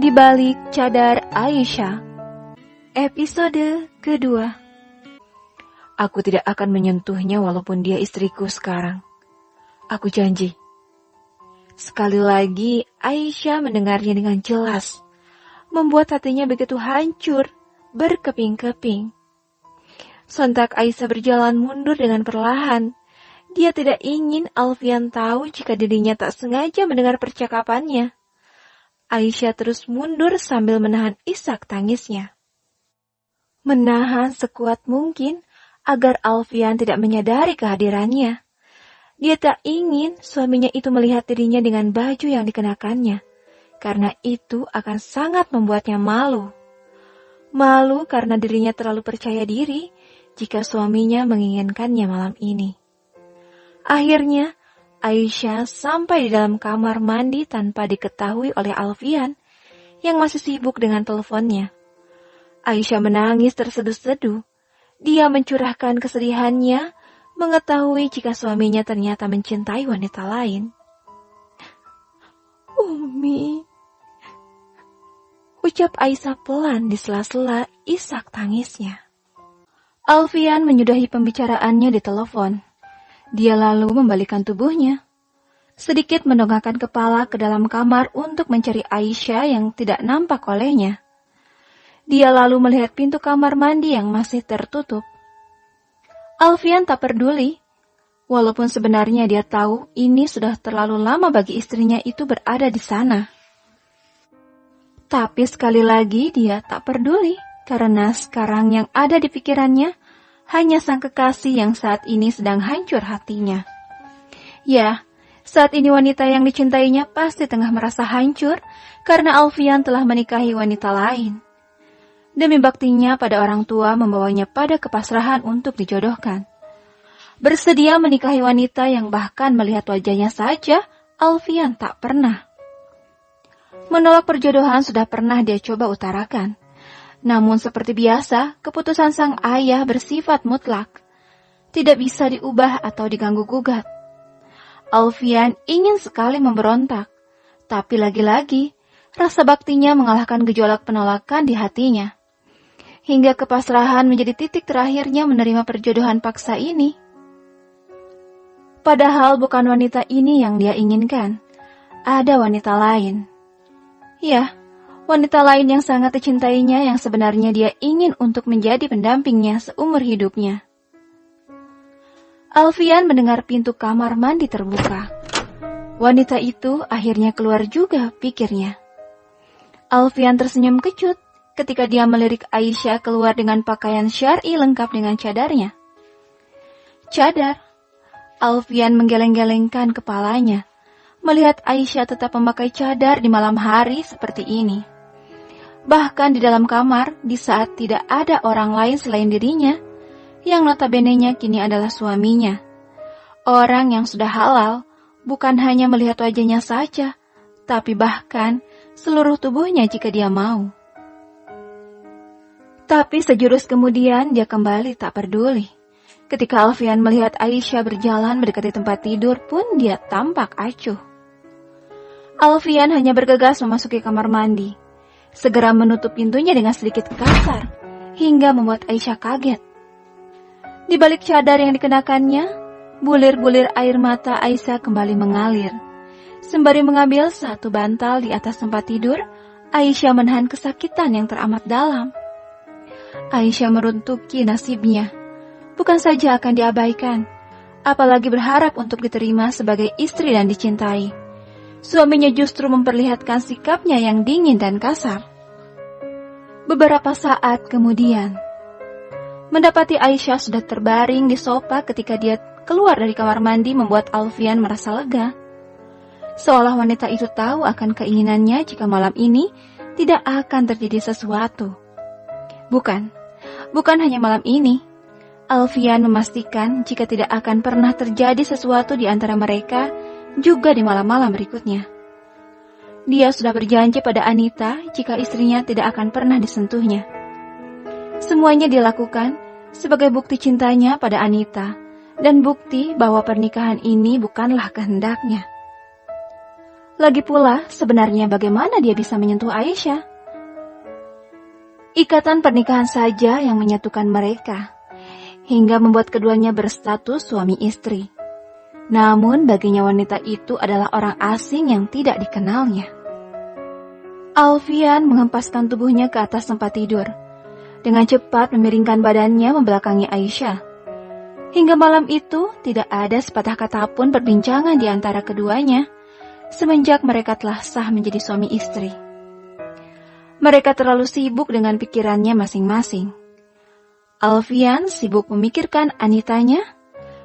Di balik cadar Aisyah. Episode kedua. Aku tidak akan menyentuhnya walaupun dia istriku sekarang. Aku janji. Sekali lagi Aisyah mendengarnya dengan jelas, membuat hatinya begitu hancur, berkeping-keping. Sontak Aisyah berjalan mundur dengan perlahan. Dia tidak ingin Alfian tahu jika dirinya tak sengaja mendengar percakapannya. Aisyah terus mundur sambil menahan isak tangisnya. Menahan sekuat mungkin agar Alfian tidak menyadari kehadirannya. Dia tak ingin suaminya itu melihat dirinya dengan baju yang dikenakannya, karena itu akan sangat membuatnya malu. Malu karena dirinya terlalu percaya diri jika suaminya menginginkannya malam ini. Akhirnya, Aisyah sampai di dalam kamar mandi tanpa diketahui oleh Alfian yang masih sibuk dengan teleponnya. Aisyah menangis terseduh-seduh. Dia mencurahkan kesedihannya mengetahui jika suaminya ternyata mencintai wanita lain. "Umi," ucap Aisyah pelan di sela-sela isak tangisnya. Alfian menyudahi pembicaraannya di telepon. Dia lalu membalikkan tubuhnya, sedikit mendongakkan kepala ke dalam kamar untuk mencari Aisyah yang tidak nampak olehnya. Dia lalu melihat pintu kamar mandi yang masih tertutup. Alfian tak peduli, walaupun sebenarnya dia tahu ini sudah terlalu lama bagi istrinya itu berada di sana. Tapi sekali lagi dia tak peduli, karena sekarang yang ada di pikirannya hanya sang kekasih yang saat ini sedang hancur hatinya. Ya, saat ini wanita yang dicintainya pasti tengah merasa hancur karena Alfian telah menikahi wanita lain. Demi baktinya pada orang tua membawanya pada kepasrahan untuk dijodohkan. Bersedia menikahi wanita yang bahkan melihat wajahnya saja Alfian tak pernah. Menolak perjodohan sudah pernah dia coba utarakan. Namun seperti biasa, keputusan sang ayah bersifat mutlak. Tidak bisa diubah atau diganggu-gugat. Alfian ingin sekali memberontak, tapi lagi-lagi rasa baktinya mengalahkan gejolak penolakan di hatinya. Hingga kepasrahan menjadi titik terakhirnya menerima perjodohan paksa ini. Padahal bukan wanita ini yang dia inginkan. Ada wanita lain. Ya, wanita lain yang sangat dicintainya yang sebenarnya dia ingin untuk menjadi pendampingnya seumur hidupnya. Alfian mendengar pintu kamar mandi terbuka. Wanita itu akhirnya keluar juga, pikirnya. Alfian tersenyum kecut ketika dia melirik Aisyah keluar dengan pakaian syar'i lengkap dengan cadarnya. Cadar. Alfian menggeleng-gelengkan kepalanya, melihat Aisyah tetap memakai cadar di malam hari seperti ini. Bahkan di dalam kamar, di saat tidak ada orang lain selain dirinya, yang notabene-nya kini adalah suaminya. Orang yang sudah halal, bukan hanya melihat wajahnya saja, tapi bahkan seluruh tubuhnya jika dia mau. Tapi sejurus kemudian dia kembali tak peduli. Ketika Alfian melihat Aisyah berjalan mendekati tempat tidur pun dia tampak acuh. Alfian hanya bergegas memasuki kamar mandi. Segera menutup pintunya dengan sedikit kasar, hingga membuat Aisyah kaget. Di balik cadar yang dikenakannya, bulir-bulir air mata Aisyah kembali mengalir. Sembari mengambil satu bantal di atas tempat tidur, Aisyah menahan kesakitan yang teramat dalam. Aisyah meruntuki nasibnya. Bukan saja akan diabaikan, apalagi berharap untuk diterima sebagai istri dan dicintai. Suaminya justru memperlihatkan sikapnya yang dingin dan kasar. Beberapa saat kemudian, mendapati Aisyah sudah terbaring di sofa ketika dia keluar dari kamar mandi membuat Alfian merasa lega. Seolah wanita itu tahu akan keinginannya jika malam ini tidak akan terjadi sesuatu. Bukan hanya malam ini. Alfian memastikan jika tidak akan pernah terjadi sesuatu di antara mereka juga di malam-malam berikutnya. Dia sudah berjanji pada Anita jika istrinya tidak akan pernah disentuhnya. Semuanya dilakukan sebagai bukti cintanya pada Anita dan bukti bahwa pernikahan ini bukanlah kehendaknya. Lagi pula, sebenarnya bagaimana dia bisa menyentuh Aisyah? Ikatan pernikahan saja yang menyatukan mereka, hingga membuat keduanya berstatus suami istri. Namun baginya wanita itu adalah orang asing yang tidak dikenalnya. Alfian menghempaskan tubuhnya ke atas tempat tidur. Dengan cepat memiringkan badannya membelakangi Aisyah. Hingga malam itu tidak ada sepatah kata pun perbincangan di antara keduanya semenjak mereka telah sah menjadi suami istri. Mereka terlalu sibuk dengan pikirannya masing-masing. Alfian sibuk memikirkan Anitanya,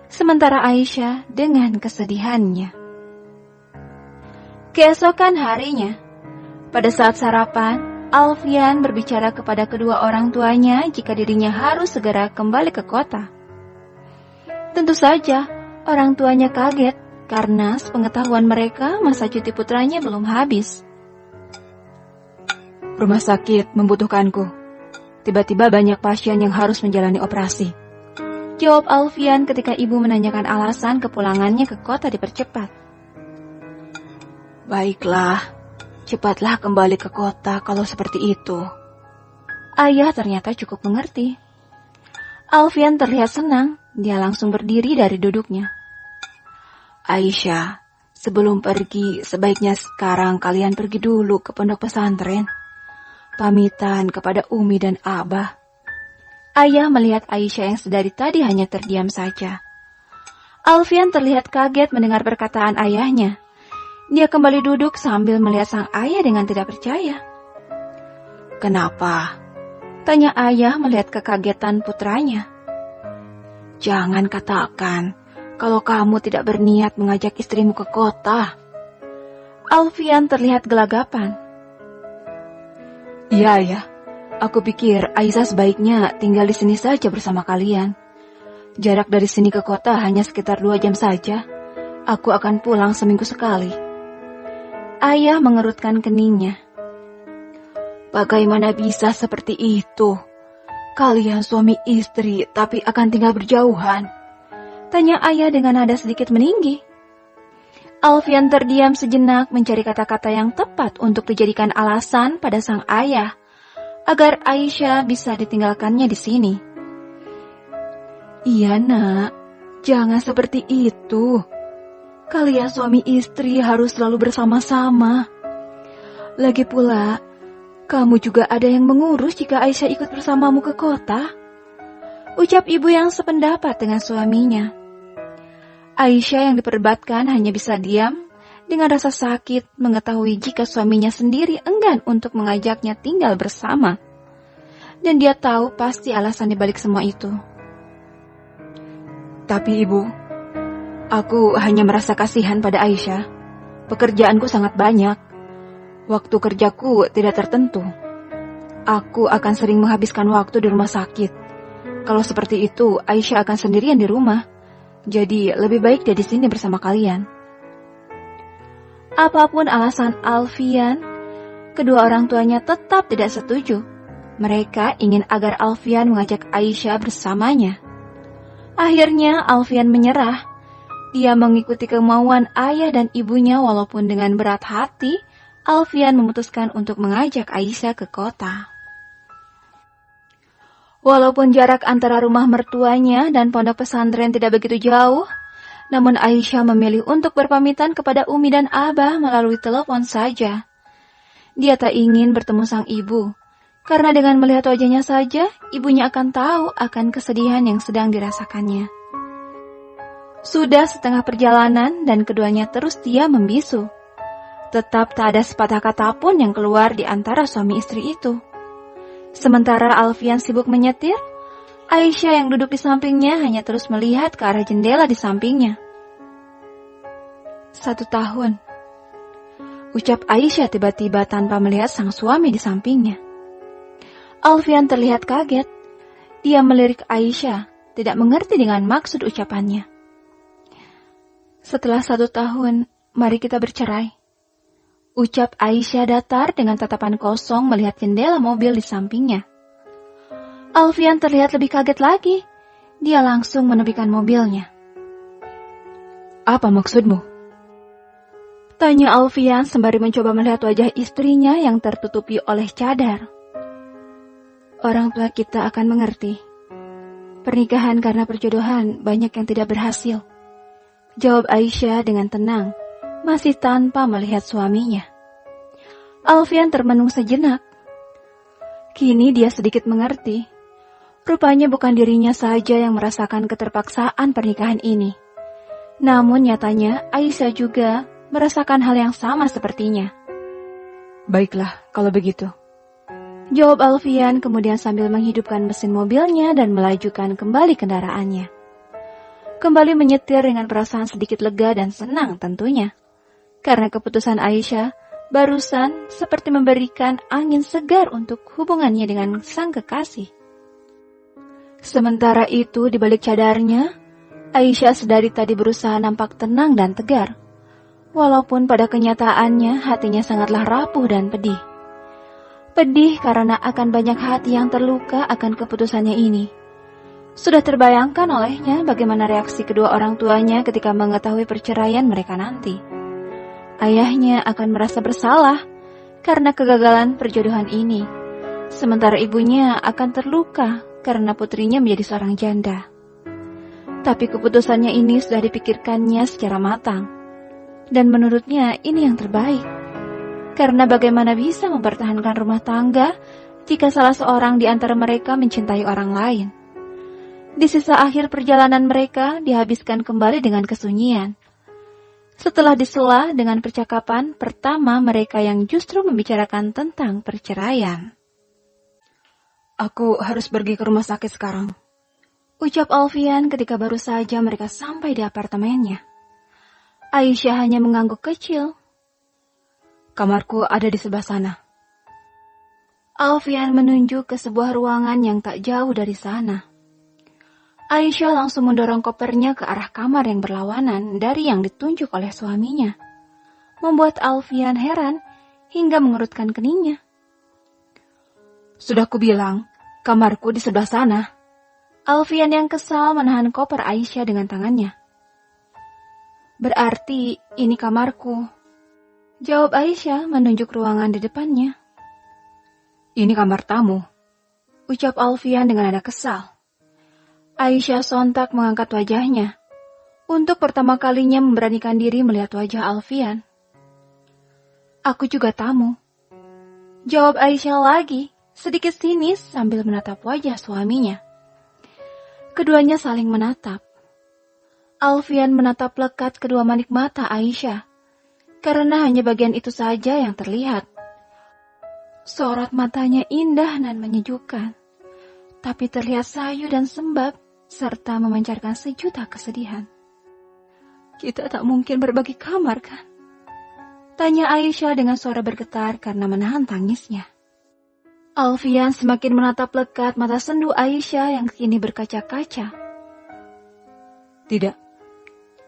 sementara Aisyah dengan kesedihannya. Keesokan harinya, pada saat sarapan, Alfian berbicara kepada kedua orang tuanya jika dirinya harus segera kembali ke kota. Tentu saja, orang tuanya kaget karena sepengetahuan mereka masa cuti putranya belum habis. Rumah sakit membutuhkanku. Tiba-tiba banyak pasien yang harus menjalani operasi. Jawab Alfian ketika ibu menanyakan alasan kepulangannya ke kota dipercepat. Baiklah, cepatlah kembali ke kota kalau seperti itu. Ayah ternyata cukup mengerti. Alfian terlihat senang, dia langsung berdiri dari duduknya. Aisyah, sebelum pergi, sebaiknya sekarang kalian pergi dulu ke pondok pesantren. Pamitan kepada Umi dan Abah. Ayah melihat Aisyah yang sedari tadi hanya terdiam saja. Alfian terlihat kaget mendengar perkataan ayahnya. Dia kembali duduk sambil melihat sang ayah dengan tidak percaya. Kenapa? Tanya ayah melihat kekagetan putranya. Jangan katakan kalau kamu tidak berniat mengajak istrimu ke kota. Alfian terlihat gelagapan. Iya ya, aku pikir Aisyah sebaiknya tinggal di sini saja bersama kalian. Jarak dari sini ke kota hanya sekitar 2 jam saja. Aku akan pulang seminggu sekali. Ayah mengerutkan keningnya. Bagaimana bisa seperti itu? Kalian suami istri tapi akan tinggal berjauhan. Tanya ayah dengan nada sedikit meninggi. Alfian terdiam sejenak mencari kata-kata yang tepat untuk dijadikan alasan pada sang ayah agar Aisyah bisa ditinggalkannya di sini. Iya nak, jangan seperti itu. Kalian suami istri harus selalu bersama-sama. Lagi pula, kamu juga ada yang mengurus jika Aisyah ikut bersamamu ke kota. Ucap ibu yang sependapat dengan suaminya. Aisyah yang diperdebatkan hanya bisa diam dengan rasa sakit mengetahui jika suaminya sendiri enggan untuk mengajaknya tinggal bersama. Dan dia tahu pasti alasan dibalik semua itu. Tapi ibu, aku hanya merasa kasihan pada Aisyah. Pekerjaanku sangat banyak. Waktu kerjaku tidak tertentu. Aku akan sering menghabiskan waktu di rumah sakit. Kalau seperti itu, Aisyah akan sendirian di rumah. Jadi lebih baik dia di sini bersama kalian. Apapun alasan Alfian, kedua orang tuanya tetap tidak setuju. Mereka ingin agar Alfian mengajak Aisyah bersamanya. Akhirnya Alfian menyerah. Dia mengikuti kemauan ayah dan ibunya walaupun dengan berat hati, Alfian memutuskan untuk mengajak Aisyah ke kota. Walaupun jarak antara rumah mertuanya dan pondok pesantren tidak begitu jauh, namun Aisyah memilih untuk berpamitan kepada Umi dan Abah melalui telepon saja. Dia tak ingin bertemu sang ibu, karena dengan melihat wajahnya saja, ibunya akan tahu akan kesedihan yang sedang dirasakannya. Sudah setengah perjalanan dan keduanya terus dia membisu. Tetap tak ada sepatah kata pun yang keluar di antara suami istri itu. Sementara Alfian sibuk menyetir, Aisyah yang duduk di sampingnya hanya terus melihat ke arah jendela di sampingnya. 1 tahun. Ucap Aisyah tiba-tiba tanpa melihat sang suami di sampingnya. Alfian terlihat kaget. Dia melirik Aisyah, tidak mengerti dengan maksud ucapannya. Setelah 1 tahun, mari kita bercerai. Ucap Aisyah datar dengan tatapan kosong melihat jendela mobil di sampingnya. Alfian terlihat lebih kaget lagi. Dia langsung menepikan mobilnya. Apa maksudmu? Tanya Alfian sembari mencoba melihat wajah istrinya yang tertutupi oleh cadar. Orang tua kita akan mengerti. Pernikahan karena perjodohan banyak yang tidak berhasil. Jawab Aisyah dengan tenang, masih tanpa melihat suaminya. Alfian termenung sejenak. Kini dia sedikit mengerti. Rupanya bukan dirinya saja yang merasakan keterpaksaan pernikahan ini. Namun nyatanya Aisyah juga merasakan hal yang sama sepertinya. Baiklah, kalau begitu. Jawab Alfian kemudian sambil menghidupkan mesin mobilnya dan melajukan kembali kendaraannya. Kembali menyetir dengan perasaan sedikit lega dan senang tentunya. Karena keputusan Aisyah barusan seperti memberikan angin segar untuk hubungannya dengan sang kekasih. Sementara itu di balik cadarnya, Aisyah sedari tadi berusaha nampak tenang dan tegar. Walaupun pada kenyataannya hatinya sangatlah rapuh dan pedih. Pedih karena akan banyak hati yang terluka akan keputusannya ini. Sudah terbayangkan olehnya bagaimana reaksi kedua orang tuanya ketika mengetahui perceraian mereka nanti. Ayahnya akan merasa bersalah karena kegagalan perjodohan ini. Sementara ibunya akan terluka karena putrinya menjadi seorang janda. Tapi keputusannya ini sudah dipikirkannya secara matang. Dan menurutnya ini yang terbaik. Karena bagaimana bisa mempertahankan rumah tangga jika salah seorang di antara mereka mencintai orang lain. Di sisa akhir perjalanan mereka dihabiskan kembali dengan kesunyian. Setelah disela dengan percakapan pertama mereka yang justru membicarakan tentang perceraian. Aku harus pergi ke rumah sakit sekarang. Ucap Alfian ketika baru saja mereka sampai di apartemennya. Aisyah hanya mengangguk kecil. Kamarku ada di sebelah sana. Alfian menunjuk ke sebuah ruangan yang tak jauh dari sana. Aisyah langsung mendorong kopernya ke arah kamar yang berlawanan dari yang ditunjuk oleh suaminya. Membuat Alfian heran hingga mengerutkan keningnya. Sudah kubilang, kamarku di sebelah sana. Alfian yang kesal menahan koper Aisyah dengan tangannya. Berarti ini kamarku. Jawab Aisyah menunjuk ruangan di depannya. Ini kamar tamu. Ucap Alfian dengan nada kesal. Aisyah sontak mengangkat wajahnya. Untuk pertama kalinya memberanikan diri melihat wajah Alfian. Aku juga tamu. Jawab Aisyah lagi, sedikit sinis sambil menatap wajah suaminya. Keduanya saling menatap. Alfian menatap lekat kedua manik mata Aisyah, karena hanya bagian itu saja yang terlihat. Sorot matanya indah dan menyejukkan, tapi terlihat sayu dan sembab, serta memancarkan sejuta kesedihan. Kita tak mungkin berbagi kamar, kan? Tanya Aisyah dengan suara bergetar karena menahan tangisnya. Alfian semakin menatap lekat mata sendu Aisyah yang kini berkaca-kaca. Tidak.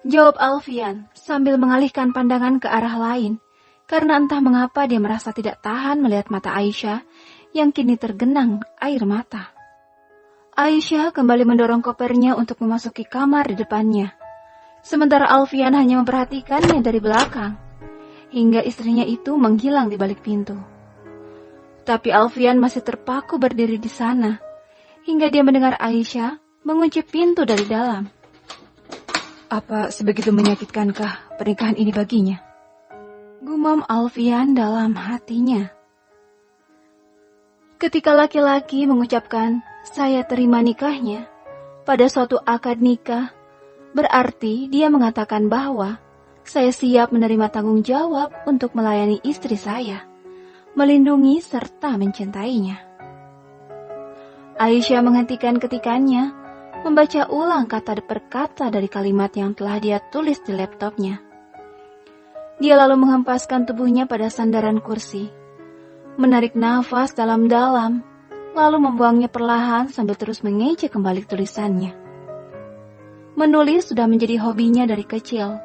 Jawab Alfian sambil mengalihkan pandangan ke arah lain, karena entah mengapa dia merasa tidak tahan melihat mata Aisyah yang kini tergenang air mata. Aisyah kembali mendorong kopernya untuk memasuki kamar di depannya, sementara Alfian hanya memperhatikannya dari belakang, hingga istrinya itu menghilang di balik pintu. Tapi Alfian masih terpaku berdiri di sana, hingga dia mendengar Aisyah mengunci pintu dari dalam. Apa sebegitu menyakitkankah pernikahan ini baginya? Gumam Alfian dalam hatinya. Ketika laki-laki mengucapkan, "Saya terima nikahnya," pada suatu akad nikah, berarti dia mengatakan bahwa saya siap menerima tanggung jawab untuk melayani istri saya, melindungi serta mencintainya. Aisyah menghentikan ketikannya, membaca ulang kata per kata dari kalimat yang telah dia tulis di laptopnya. Dia lalu menghempaskan tubuhnya pada sandaran kursi, menarik nafas dalam-dalam, lalu membuangnya perlahan sambil terus mengejek kembali tulisannya. Menulis sudah menjadi hobinya dari kecil.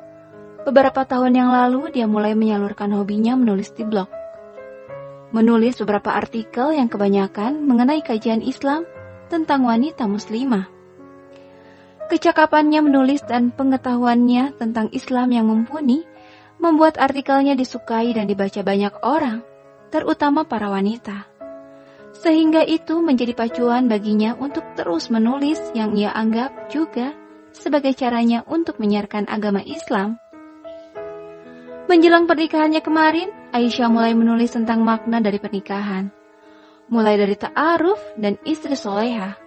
Beberapa tahun yang lalu dia mulai menyalurkan hobinya menulis di blog. Menulis beberapa artikel yang kebanyakan mengenai kajian Islam tentang wanita muslimah. Kecakapannya menulis dan pengetahuannya tentang Islam yang mumpuni membuat artikelnya disukai dan dibaca banyak orang, terutama para wanita. Sehingga itu menjadi pacuan baginya untuk terus menulis yang ia anggap juga sebagai caranya untuk menyiarkan agama Islam. Menjelang pernikahannya kemarin, Aisyah mulai menulis tentang makna dari pernikahan, mulai dari ta'aruf dan istri soleha.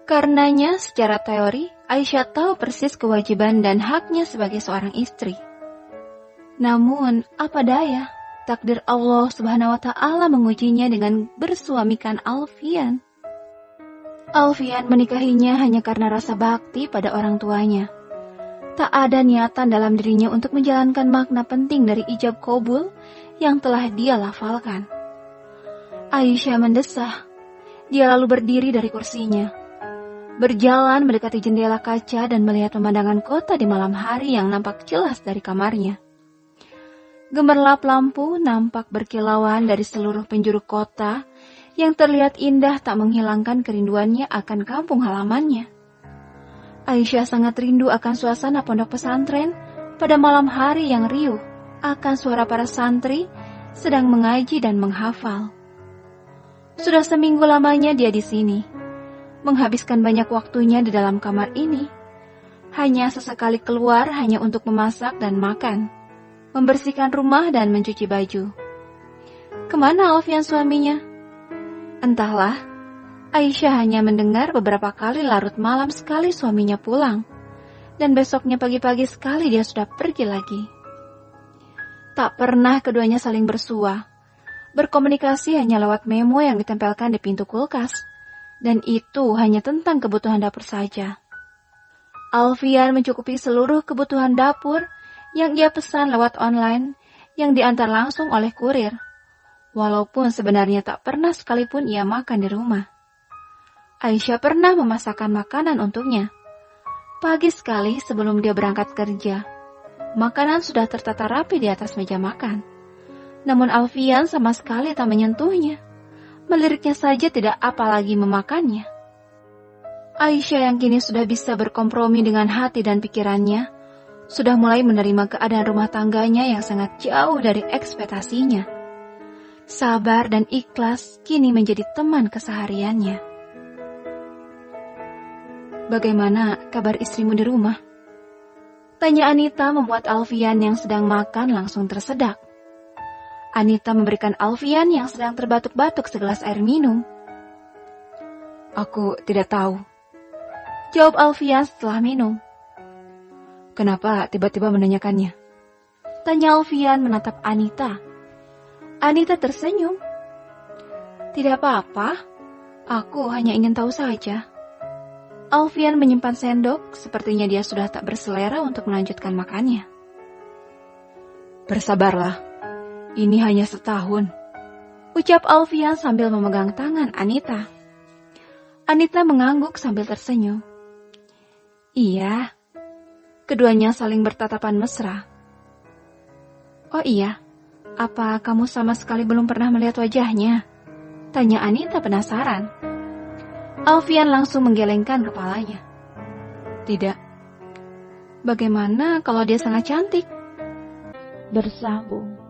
Karenanya, secara teori, Aisyah tahu persis kewajiban dan haknya sebagai seorang istri. Namun, apa daya, takdir Allah Subhanahu wa Ta'ala mengujinya dengan bersuamikan Alfian. Alfian menikahinya hanya karena rasa bakti pada orang tuanya. Tak ada niatan dalam dirinya untuk menjalankan makna penting dari ijab qabul yang telah dia lafalkan. Aisyah mendesah. Dia lalu berdiri dari kursinya, berjalan mendekati jendela kaca dan melihat pemandangan kota di malam hari yang nampak jelas dari kamarnya. Gemerlap lampu nampak berkilauan dari seluruh penjuru kota yang terlihat indah tak menghilangkan kerinduannya akan kampung halamannya. Aisyah sangat rindu akan suasana pondok pesantren pada malam hari yang riuh, akan suara para santri sedang mengaji dan menghafal. Sudah seminggu lamanya dia di sini, menghabiskan banyak waktunya di dalam kamar ini. Hanya sesekali keluar hanya untuk memasak dan makan, membersihkan rumah dan mencuci baju. Kemana Alfian suaminya? Entahlah. Aisyah hanya mendengar beberapa kali larut malam sekali suaminya pulang, dan besoknya pagi-pagi sekali dia sudah pergi lagi. Tak pernah keduanya saling bersua, berkomunikasi hanya lewat memo yang ditempelkan di pintu kulkas, dan itu hanya tentang kebutuhan dapur saja. Alfian mencukupi seluruh kebutuhan dapur yang ia pesan lewat online yang diantar langsung oleh kurir, walaupun sebenarnya tak pernah sekalipun ia makan di rumah. Aisyah pernah memasakkan makanan untuknya. Pagi sekali sebelum dia berangkat kerja, makanan sudah tertata rapi di atas meja makan. Namun Alfian sama sekali tak menyentuhnya. Meliriknya saja tidak apalagi memakannya. Aisyah yang kini sudah bisa berkompromi dengan hati dan pikirannya, sudah mulai menerima keadaan rumah tangganya yang sangat jauh dari ekspektasinya. Sabar dan ikhlas kini menjadi teman kesehariannya. Bagaimana kabar istrimu di rumah? Tanya Anita membuat Alfian yang sedang makan langsung tersedak. Anita memberikan Alfian yang sedang terbatuk-batuk segelas air minum. Aku tidak tahu, jawab Alfian setelah minum. Kenapa tiba-tiba menanyakannya? Tanya Alfian menatap Anita. Anita tersenyum. Tidak apa-apa, aku hanya ingin tahu saja. Alfian menyimpan sendok, sepertinya dia sudah tak berselera untuk melanjutkan makannya. Bersabarlah, ini hanya setahun, ucap Alfian sambil memegang tangan Anita. Anita mengangguk sambil tersenyum. Iya. Keduanya saling bertatapan mesra. Oh iya, apa kamu sama sekali belum pernah melihat wajahnya? Tanya Anita penasaran. Alfian langsung menggelengkan kepalanya. Tidak. Bagaimana kalau dia sangat cantik? Bersambung.